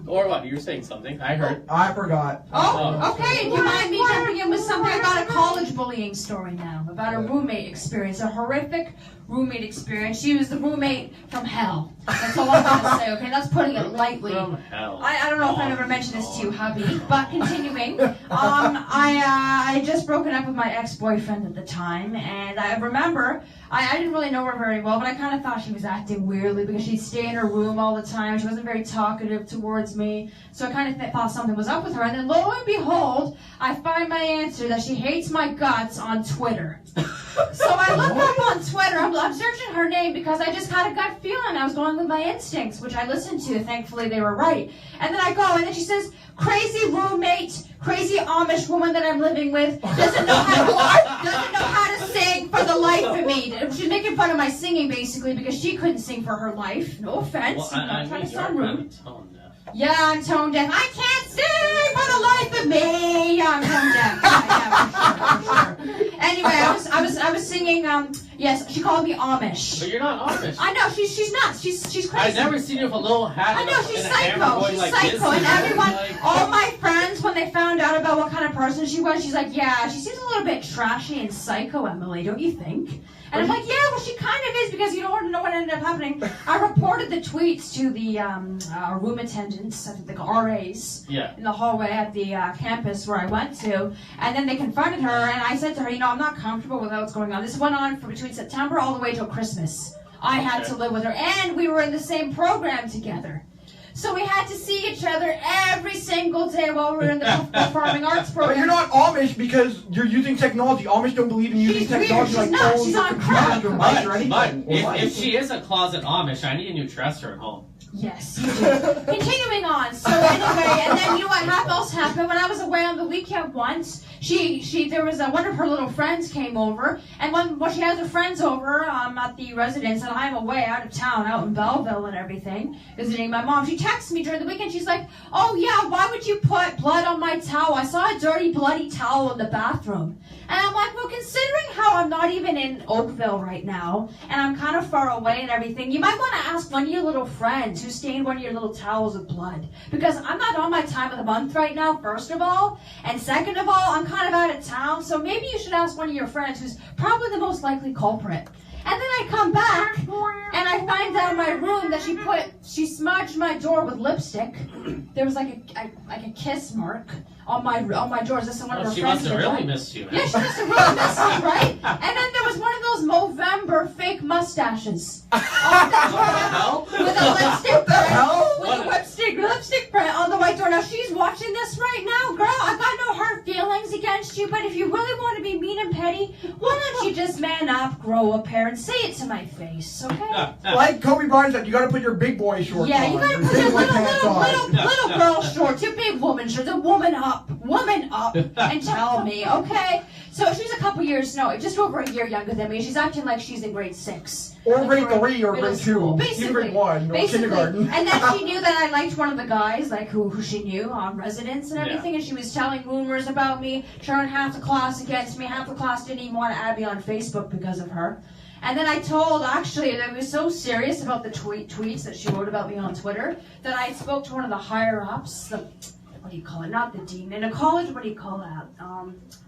Speaker 1: Or what? You were saying something. I heard.
Speaker 4: I forgot.
Speaker 2: Oh, okay. Do you mind me jumping in with something about a college bullying story now? About a roommate experience, a horrific roommate experience. She was the roommate from hell. That's all I'm going to say, okay? That's putting it lightly.
Speaker 1: From hell.
Speaker 2: I don't know if I've ever mentioned this to you, hubby, but continuing. I had just broken up with my ex-boyfriend at the time, and I remember, I didn't really know her very well, but I kind of thought she was acting weirdly because she'd stay in her room all the time. She wasn't very talkative towards me. me. So I kind of thought something was up with her. And then lo and behold, I find my answer that she hates my guts on Twitter. So I look up on Twitter, I'm searching her name because I just had a gut feeling. I was going with my instincts, which I listened to. Thankfully, they were right. And then I go, and then she says, crazy roommate, crazy Amish woman that I'm living with, doesn't know how to sing for the life of me. She's making fun of my singing, basically, because she couldn't sing for her life. No offense.
Speaker 1: Well,
Speaker 2: I'm not trying to sound rude.
Speaker 1: Tone deaf.
Speaker 2: Yeah, I'm tone deaf. I can't sing for the life of me. Yeah, I'm tone deaf. Yeah, for sure. Anyway, I was singing. Yes, she called me Amish.
Speaker 1: But you're not Amish.
Speaker 2: I know she's nuts. She's crazy.
Speaker 1: I've never seen you with a little hat.
Speaker 2: I know she's psycho. She's psycho, and everyone, all my friends, when they found out about what kind of person she was, she's like, yeah, she seems a little bit trashy and psycho, Emily. Don't you think? And I'm like, yeah, well, she kind of is, because you don't know what ended up happening. I reported the tweets to the room attendants, I think the RAs, in the hallway at the campus where I went to, and then they confronted her, and I said to her, I'm not comfortable with what's going on. This went on for between September all the way till Christmas. I had to live with her, and we were in the same program together. So we had to see each other every single day while we were in the performing arts program.
Speaker 4: But you're not Amish because you're using technology. Amish don't believe in using technology like phones
Speaker 2: She's
Speaker 4: or
Speaker 2: on crack.
Speaker 4: computers or mice or anything.
Speaker 1: If she is a closet Amish, I need a new dresser at home.
Speaker 2: Yes, you do. Continuing on. So anyway, and then what else happened when I was away on the weekend once? There was one of her little friends came over, and when she has her friends over at the residence, and I'm away out of town, out in Belleville and everything, visiting my mom. She texts me during the weekend. She's like, "Oh yeah, why would you put blood on my towel? I saw a dirty, bloody towel in the bathroom." And I'm like, well, considering how I'm not even in Oakville right now, and I'm kind of far away and everything, you might want to ask one of your little friends who stained one of your little towels with blood. Because I'm not on my time of the month right now, first of all. And second of all, I'm kind of out of town, so maybe you should ask one of your friends who's probably the most likely culprit. And then I come back, and I find out in my room that she smudged my door with lipstick. There was like a kiss mark on my drawers. This is one of her
Speaker 1: She
Speaker 2: friends.
Speaker 1: must have really missed you, man.
Speaker 2: Yeah, she must have really missed me, right? And then there was one of those Movember fake mustaches on the door with a lipstick print. With a lipstick print on the white door. Now she's watching this right now, girl. I got no hard feelings against you, but if you really want to be mean and petty, why don't you just man up, grow a pair, and say it to my face, okay?
Speaker 4: Like Kobe Bryant said, you gotta put your big boy shorts on.
Speaker 2: Yeah, you gotta put your
Speaker 4: big boy pants on.
Speaker 2: little girl shorts, your big woman shorts, a woman up, and tell me, okay? So she's a couple years, just over a year younger than me. She's acting like she's in grade 6.
Speaker 4: Or grade 3 or grade 2.
Speaker 2: Basically,
Speaker 4: even grade 1 or kindergarten.
Speaker 2: And then she knew that I liked one of the guys, like who she knew on residence and everything, and she was telling rumors about me, turned half the class against me. Half the class didn't even want to add me on Facebook because of her. And then I told, actually, that I was so serious about the tweets that she wrote about me on Twitter that I spoke to one of the higher-ups, what do you call it? Not the dean. In a college, what do you call that?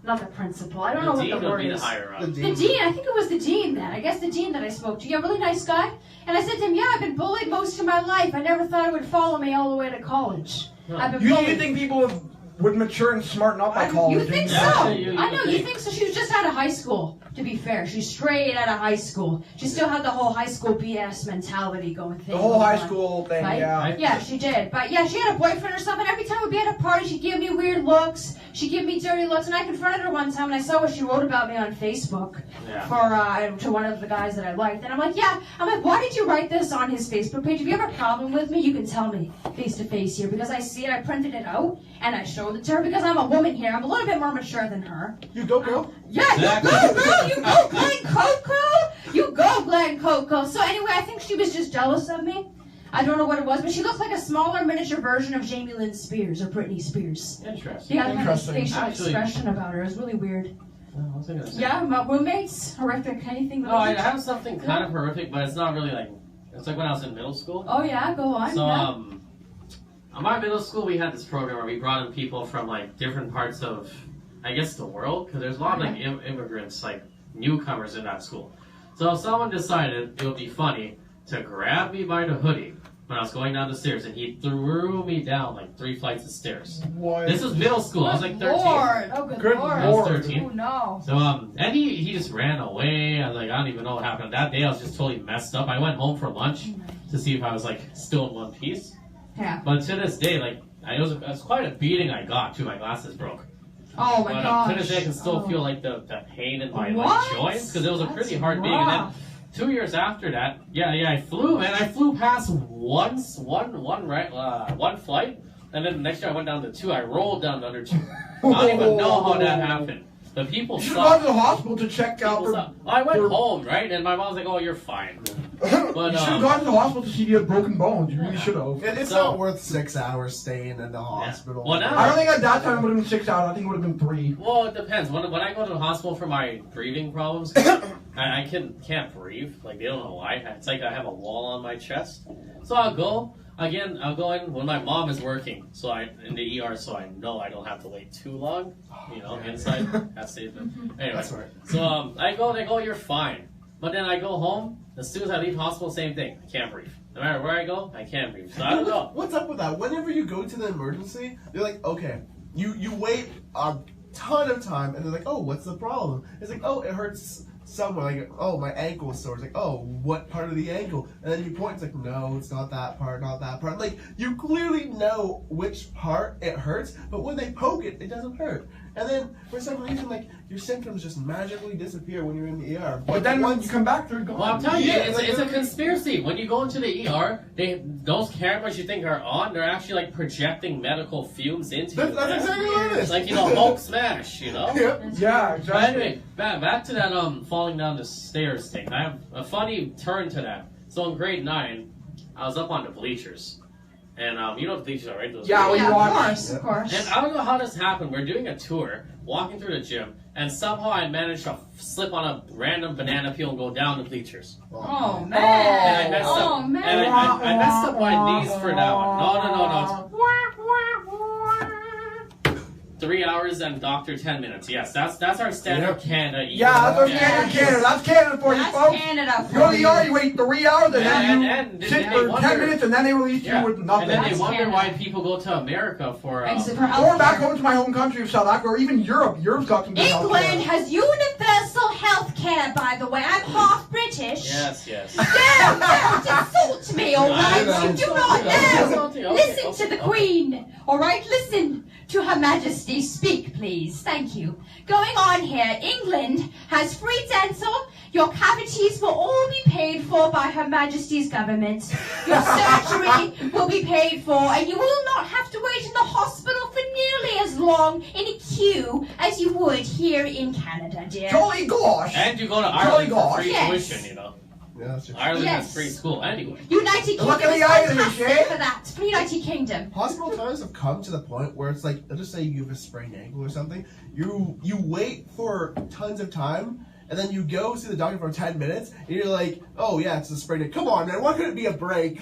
Speaker 2: Not the principal. I don't know what the word is. The dean. I think it was the dean then. I guess the dean that I spoke to. Yeah, really nice guy. And I said to him, yeah, I've been bullied most of my life. I never thought it would follow me all the way to college.
Speaker 1: No.
Speaker 2: I've been
Speaker 4: You
Speaker 2: bullied.
Speaker 4: think people would mature and smarten up by college?
Speaker 2: You think so? I know, you think so. She was just out of high school, to be fair. She's straight out of high school. She still had the whole high school BS mentality going thing.
Speaker 4: The whole high school thing,
Speaker 2: right?
Speaker 4: yeah.
Speaker 2: Yeah, she did. But yeah, she had a boyfriend or something. Every time we'd be at a party, she'd give me weird looks. She'd give me dirty looks. And I confronted her one time, and I saw what she wrote about me on Facebook to one of the guys that I liked. And I'm like, why did you write this on his Facebook page? If you have a problem with me, you can tell me face to face here. Because I see it, I printed it out, and I showed it to her. Because I'm a woman here. I'm a little bit more mature than her.
Speaker 4: You go, girl.
Speaker 2: Yeah, you go, girl. You go, Glenn Coco. You go, Glenn Coco. So anyway, I think she was just jealous of me. I don't know what it was, but she looked like a smaller miniature version of Jamie Lynn Spears or Britney Spears.
Speaker 1: Interesting.
Speaker 2: She had kind of facial expression about her. It was really weird.
Speaker 1: What was I gonna say?
Speaker 2: Yeah, about roommates, horrific, anything.
Speaker 1: No, I have something kind of horrific, but it's not really like. It's like when I was in middle school.
Speaker 2: Oh yeah, go on.
Speaker 1: So
Speaker 2: yeah.
Speaker 1: In my middle school, we had this program where we brought in people from like different parts of, I guess, the world, because there's a lot of like immigrants, like newcomers in that school. So someone decided it would be funny to grab me by the hoodie when I was going down the stairs, and he threw me down like 3 flights of stairs.
Speaker 4: What?
Speaker 1: This was middle school. I was like 13.
Speaker 2: Lord. Oh, good Lord.
Speaker 1: I was 13.
Speaker 2: Oh no.
Speaker 1: So and he just ran away. I was like, I don't even know what happened. That day I was just totally messed up. I went home for lunch to see if I was like still in one piece.
Speaker 2: Yeah.
Speaker 1: But to this day, like, it was quite a beating I got too. My glasses broke.
Speaker 2: Oh my
Speaker 1: But
Speaker 2: gosh.
Speaker 1: to this day, I can still feel like the pain in my like,
Speaker 2: What?
Speaker 1: joints because it was a
Speaker 2: That's
Speaker 1: pretty hard beating. And then
Speaker 2: rough.
Speaker 1: 2 years after that, I flew, man. I flew past one flight, and then the next year I went down to 2. I rolled down to under 2. I don't even know how that happened. The people
Speaker 4: You should have gone
Speaker 1: suck.
Speaker 4: to the hospital to check out.
Speaker 1: People suck. I went home, right? And my mom's like, "Oh, you're fine." But
Speaker 4: You should have gone to the hospital to see if you had broken bones. You really should have.
Speaker 3: It's
Speaker 1: So-
Speaker 3: not worth 6 hours staying in the hospital.
Speaker 1: Well, now-
Speaker 4: I don't think at that time it would have been 6 hours. I think it would have been 3.
Speaker 1: Well, it depends. When I go to the hospital for my breathing problems, I can't breathe. Like, they don't know why. It's like I have a wall on my chest. So I'll go in when my mom is working. So in the ER, so I know I don't have to wait too long. You know, inside. That's safe. Anyway,
Speaker 3: That's right.
Speaker 1: so I go. They go, "You're fine." But then I go home. As soon as I leave hospital, same thing. I can't breathe. No matter where I go, I can't breathe. So I don't know.
Speaker 3: What's up with that? Whenever you go to the emergency, they're like, okay, you wait a ton of time, and they're like, oh, what's the problem? It's like, oh, it hurts somewhere. Like, oh, my ankle is sore. It's like, oh, what part of the ankle? And then you point, it's like, no, it's not that part, not that part. Like, you clearly know which part it hurts, but when they poke it, it doesn't hurt. And then, for some reason, like, your symptoms just magically disappear when you're in the ER.
Speaker 4: But then when you come back, they're gone.
Speaker 1: Well, I'm telling you,
Speaker 3: Yeah,
Speaker 1: it's a conspiracy. When you go into the ER, those cameras you think are on, they're actually like projecting medical fumes into you.
Speaker 3: That's exactly what it is.
Speaker 1: It's like, Hulk smash,
Speaker 3: Yep.
Speaker 4: Yeah,
Speaker 1: But
Speaker 4: exactly.
Speaker 1: anyway, back to that falling down the stairs thing. I have a funny turn to that. So in grade 9, I was up on the bleachers. And you know what the bleachers are, right? Those
Speaker 4: Yeah,
Speaker 1: bleachers.
Speaker 4: well, you
Speaker 2: Yeah, of
Speaker 4: watch-
Speaker 2: course, of course.
Speaker 1: And I don't know how this happened. We're doing a tour, walking through the gym, and somehow I managed to slip on a random banana peel and go down the bleachers.
Speaker 2: Oh
Speaker 1: And
Speaker 2: man.
Speaker 1: I messed
Speaker 2: Oh
Speaker 1: up.
Speaker 2: man.
Speaker 1: And I messed up my knees for that one. No. 3 hours and doctor 10 minutes. Yes, that's our standard
Speaker 3: Yep.
Speaker 1: Canada.
Speaker 4: Yeah, that's our
Speaker 2: Yeah.
Speaker 4: standard Canada. That's Canada for you,
Speaker 2: That's
Speaker 4: folks.
Speaker 2: Canada
Speaker 4: You
Speaker 2: for
Speaker 4: go to the
Speaker 2: you.
Speaker 4: ER, you wait 3 hours, and then
Speaker 1: And
Speaker 4: you
Speaker 1: then
Speaker 4: sit
Speaker 1: they
Speaker 4: for
Speaker 1: wonder-
Speaker 4: 10 minutes, and then they release
Speaker 1: Yeah.
Speaker 4: you with
Speaker 1: And
Speaker 4: nothing.
Speaker 1: then they
Speaker 2: That's
Speaker 1: wonder
Speaker 2: Canada.
Speaker 1: why people go to America for.
Speaker 2: Except for
Speaker 4: Or
Speaker 2: healthcare.
Speaker 4: back home to my home country of South Africa, or even Europe. Europe's got some good
Speaker 2: England
Speaker 4: healthcare.
Speaker 2: has universal health care, by the way. I'm half British.
Speaker 1: Yes.
Speaker 2: Don't insult me, all right?
Speaker 3: I know.
Speaker 2: You do not know.
Speaker 1: Okay,
Speaker 2: Listen to the
Speaker 1: okay.
Speaker 2: Queen, all right? Listen to Her Majesty. Speak, please. Thank you. Going on here, England has free dental. Your cavities will all be paid for by Her Majesty's government. Your surgery will be paid for, and you will not have to wait in the hospital for nearly as long in a queue as you would here in Canada, dear.
Speaker 4: Jolly gosh!
Speaker 1: And you go to
Speaker 4: Jolly
Speaker 1: Ireland for
Speaker 4: gosh.
Speaker 1: free
Speaker 2: Yes.
Speaker 1: tuition,
Speaker 3: Yeah, that's true.
Speaker 1: Ireland
Speaker 2: Yes.
Speaker 1: has free school anyway.
Speaker 2: United Kingdom
Speaker 4: Look at
Speaker 2: is
Speaker 4: the Irish,
Speaker 2: fantastic
Speaker 4: eh?
Speaker 2: for that. For United Kingdom.
Speaker 3: Hospital times have come to the point where it's like, let's just say you have a sprained ankle or something. You wait for tons of time, and then you go see the doctor for 10 minutes, and you're like, oh yeah, it's a sprained ankle. Come on, man, why couldn't it be a break?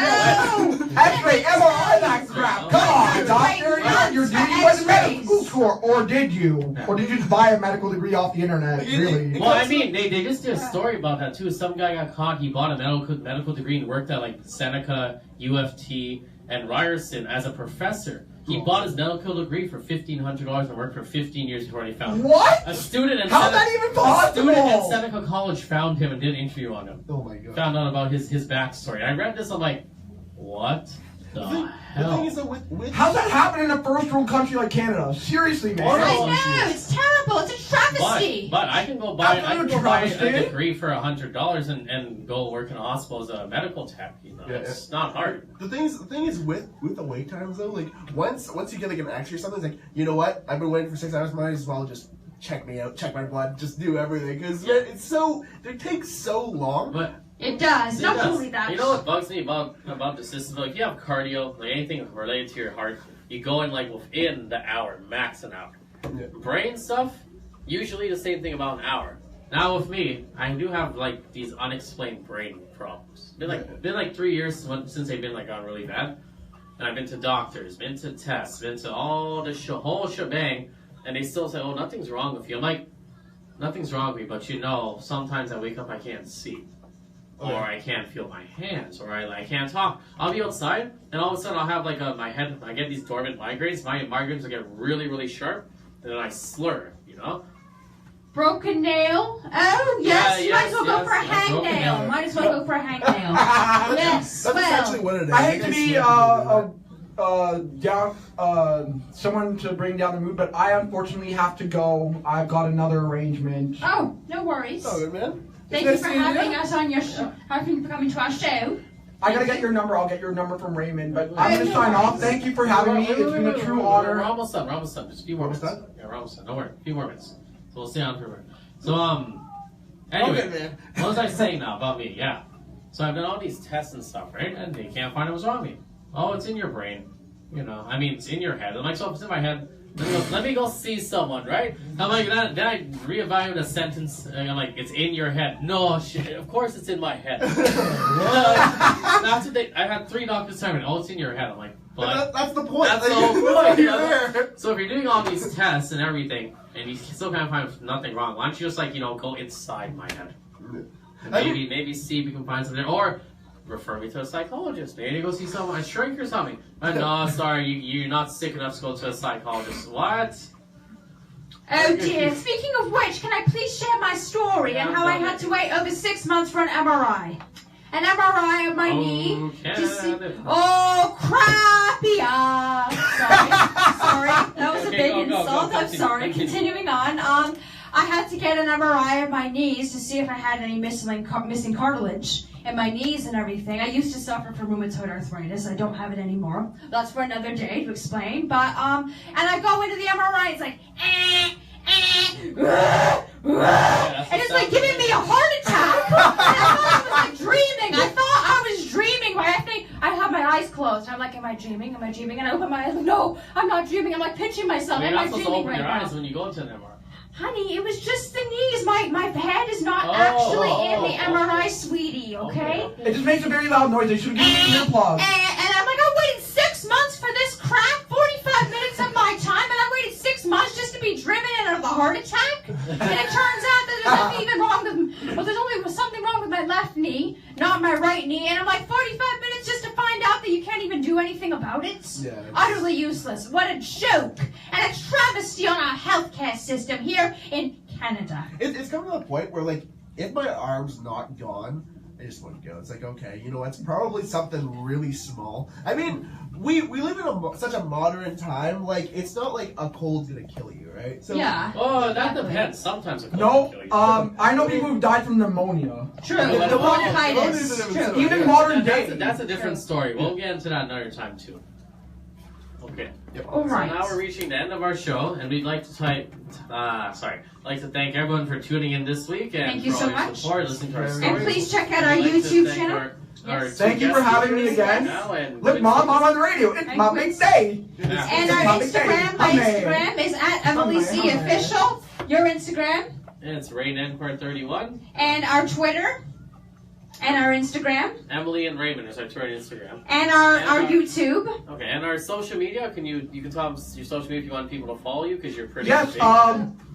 Speaker 2: Oh!
Speaker 4: X-ray, MRI, that crap. Come on, doctor. You went to medical school, or did you? Or did you just buy a medical degree off the internet? Really?
Speaker 1: Well, I mean, they just did a story about that too. Some guy got caught. He bought a medical degree and worked at like Seneca, UFT, and Ryerson as a professor. He bought his medical degree for $1,500 and worked for 15 years before he found him.
Speaker 4: What?
Speaker 1: A student at
Speaker 4: How's that even possible?
Speaker 1: A student at Seneca College found him and did an interview on him.
Speaker 3: Oh my god.
Speaker 1: Found out about his backstory. I read this. I'm like, what the
Speaker 3: The
Speaker 1: hell?
Speaker 3: thing is that with
Speaker 4: How's that happen in a first world country like Canada? Seriously, man.
Speaker 1: Oh,
Speaker 2: I
Speaker 1: no.
Speaker 2: know, it's terrible. It's a travesty.
Speaker 1: But I can go buy
Speaker 4: Absolute
Speaker 1: a
Speaker 4: travesty.
Speaker 1: degree for $100 and go work in a hospital as a medical tech.
Speaker 3: Yeah,
Speaker 1: It's not hard.
Speaker 3: the thing is with the wait times though, like once you get like an X-ray or something, it's like, you know what? I've been waiting for 6 hours, might as well just check me out, check my blood, just do everything, because it takes so long.
Speaker 1: But
Speaker 2: It does.
Speaker 1: it
Speaker 2: Don't
Speaker 1: does.
Speaker 2: believe that.
Speaker 1: You know what bugs me about the system? Like, if you have cardio, like anything related to your heart, you go in like within the hour, max an hour.
Speaker 3: Yeah.
Speaker 1: Brain stuff, usually the same thing about an hour. Now with me, I do have like these unexplained brain problems. Been like 3 years since they've been like gone really bad, and I've been to doctors, been to tests, been to all the whole shebang, and they still say, "Oh, nothing's wrong with you." I'm like, "Nothing's wrong with me," but sometimes I wake up, I can't see, or I can't feel my hands, or I can't talk. I'll be outside, and all of a sudden I'll have like my head. I get these dormant migraines. My migraines will get really, really sharp, and then I slur,
Speaker 2: Broken nail? Oh, yes. You might as well go for a hangnail. Might as well go for a hangnail. Yes.
Speaker 3: That's essentially what it is.
Speaker 4: I hate to be someone to bring down the mood, but I unfortunately have to go. I've got another arrangement.
Speaker 2: Oh, no worries.
Speaker 3: Oh, good man.
Speaker 2: Thank you for having us on your show. Thank you for coming to our show.
Speaker 4: I gotta get your number. I'll get your number from Raymond, but I'm gonna sign off. Thank you for having me. It's been a true honor.
Speaker 1: We're almost done. Just a few more minutes. Yeah, we're almost done. Don't worry. A few more minutes. So we'll stay on for a minute. So, anyway,
Speaker 3: Okay, man.
Speaker 1: what was I saying now about me? Yeah. So I've done all these tests and stuff, right? And they can't find out what's wrong with me. Oh, it's in your brain. You know, I mean, it's in your head. I'm like, so if it's in my head, let me go see someone, right? I'm like, then I reevaluate a sentence, and I'm like, it's in your head. No, shit, of course it's in my head. That's what I had 3 doctors tell me, oh, it's in your head. I'm like, but
Speaker 3: that's the point.
Speaker 1: that's the whole point.
Speaker 3: You're there.
Speaker 1: So if you're doing all these tests and everything, and you still can't find nothing wrong, why don't you just, like, you know, go inside my head? And maybe see if you can find something there, or refer me to a psychologist. Maybe go see someone, a shrink or something. No, sorry, you're not sick enough to go to a psychologist. What?
Speaker 2: Oh dear. Speaking of which, can I please share my story and how I had to wait over 6 months for an MRI? An MRI of my knee. To see, oh, crappy. Sorry. That was a big insult. I'm sorry. Continuing on. I had to get an MRI of my knees to see if I had any missing cartilage in my knees and everything. I used to suffer from rheumatoid arthritis. I don't have it anymore. That's for another day to explain. But and I go into the MRI. It's like and it's like giving me a heart attack. And I thought I was like dreaming. I thought I was dreaming. But I think I have my eyes closed. I'm like, am I dreaming? Am I dreaming? And I open my eyes. Like, no, I'm not dreaming. I'm like pinching myself.
Speaker 1: You're
Speaker 2: Am
Speaker 1: not
Speaker 2: I
Speaker 1: supposed to
Speaker 2: dreaming
Speaker 1: open
Speaker 2: right
Speaker 1: your
Speaker 2: now?
Speaker 1: eyes when you go into an MRI.
Speaker 2: Honey, it was just the knees. My head is not actually in the MRI, sweetie, okay?
Speaker 4: It just makes a very loud noise. They should give me an applause.
Speaker 2: And I'm like, I waited 6 months for this crap, 45 minutes of my time, and I waited 6 months just to be driven in of a heart attack? And it turns out that there's nothing even wrong with, well, there's only something wrong with my left knee, not my right knee, and I'm like, 45 minutes just to find out that you can't even do anything about it?
Speaker 3: Yeah,
Speaker 2: Utterly useless. What a joke. And a travesty on our healthcare system here in Canada.
Speaker 3: It's come to the point where, like, if my arm's not gone, I just want to go. It's like, okay, you know, it's probably something really small. I mean, we live in such a modern time. Like, it's not like a cold's gonna kill you, right? So,
Speaker 2: Yeah.
Speaker 1: Oh, that depends. Sometimes a cold
Speaker 4: No,
Speaker 1: will kill you.
Speaker 4: I know people who've died from pneumonia.
Speaker 2: True.
Speaker 1: Yeah,
Speaker 2: The
Speaker 1: well,
Speaker 2: bronchitis. True.
Speaker 4: Even modern day.
Speaker 1: That's a different story. We'll get into that another time too. Okay.
Speaker 2: All right.
Speaker 1: So now we're reaching the end of our show, and we'd like to thank everyone for tuning in this week and
Speaker 2: Thank you
Speaker 1: for
Speaker 2: so
Speaker 1: all your
Speaker 2: much.
Speaker 1: support, listening to our
Speaker 3: And
Speaker 1: stories.
Speaker 2: And please check out our
Speaker 1: We'd like to
Speaker 2: YouTube
Speaker 1: thank
Speaker 2: channel.
Speaker 1: our
Speaker 2: Yes.
Speaker 4: Thank you for having me again. Look, Mom, I'm on the radio. It's my big day.
Speaker 2: And our Instagram, my Instagram is at Emily C Official. Your Instagram.
Speaker 1: It's RainEncourt31.
Speaker 2: And our Twitter. And our Instagram.
Speaker 1: Emily and Raymond is our Twitter and Instagram.
Speaker 2: And our YouTube.
Speaker 1: Okay, and our social media. You can tell us your social media if you want people to follow you because you're pretty
Speaker 4: Yes,
Speaker 1: big.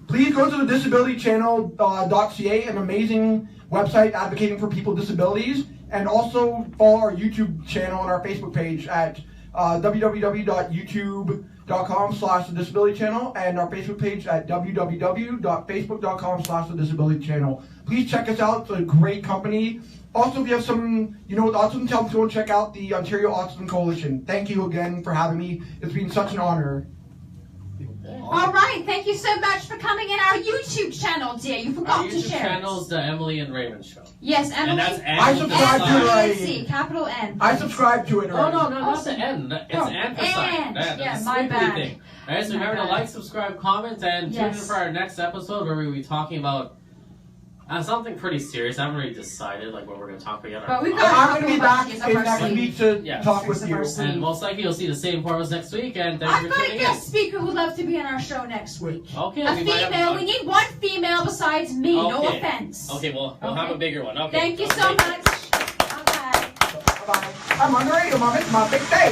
Speaker 4: please go to the disabilitychannel.ca, an amazing website advocating for people with disabilities, and also follow our YouTube channel and our Facebook page at www.youtube.com/thedisabilitychannel and our Facebook page at www.facebook.com/thedisabilitychannel. Please check us out. It's a great company. Also, if you have some, autism, tell them to go and check out the Ontario Autism Coalition. Thank you again for having me. It's been such an honor.
Speaker 2: All right. Thank you so much for coming in our YouTube channel, dear. You forgot
Speaker 1: Our
Speaker 2: to
Speaker 1: YouTube
Speaker 2: share
Speaker 1: channel is
Speaker 2: it.
Speaker 1: the Emily and Raymond Show.
Speaker 2: Yes,
Speaker 1: And
Speaker 2: Emily.
Speaker 1: that's
Speaker 4: I subscribe to
Speaker 2: N-C, capital N.
Speaker 4: I subscribe to it
Speaker 1: Oh,
Speaker 4: already.
Speaker 1: no, not the N. It's
Speaker 2: Oh,
Speaker 1: ampersand.
Speaker 2: and. Yeah,
Speaker 1: That's a
Speaker 2: my
Speaker 1: squiggly
Speaker 2: bad.
Speaker 1: thing. Alright, so
Speaker 2: My
Speaker 1: remember to
Speaker 2: bad.
Speaker 1: like, subscribe, comment, and tune in
Speaker 2: Yes.
Speaker 1: for our next episode where we'll be talking about something pretty serious. I haven't really decided what we're going to talk about yet.
Speaker 2: But we've
Speaker 4: I'm
Speaker 2: got
Speaker 4: going to be back
Speaker 2: Yes,
Speaker 4: in next
Speaker 2: sleeve.
Speaker 4: week to
Speaker 1: Yes.
Speaker 4: talk with
Speaker 2: Yes,
Speaker 4: you.
Speaker 2: of our sleeve.
Speaker 1: And most likely you'll see the same four of us next week. And thanks
Speaker 2: I've
Speaker 1: for
Speaker 2: got a
Speaker 1: tuning in.
Speaker 2: guest speaker who'd love to be on our show next week.
Speaker 1: Okay,
Speaker 2: A
Speaker 1: we might have-
Speaker 2: female. We need one female besides me. No
Speaker 1: Okay.
Speaker 2: offense.
Speaker 1: Okay, we'll have a bigger one. Okay.
Speaker 2: Thank you so much. Bye-bye.
Speaker 4: Bye-bye. I'm on the radio, Mom. It's my big day.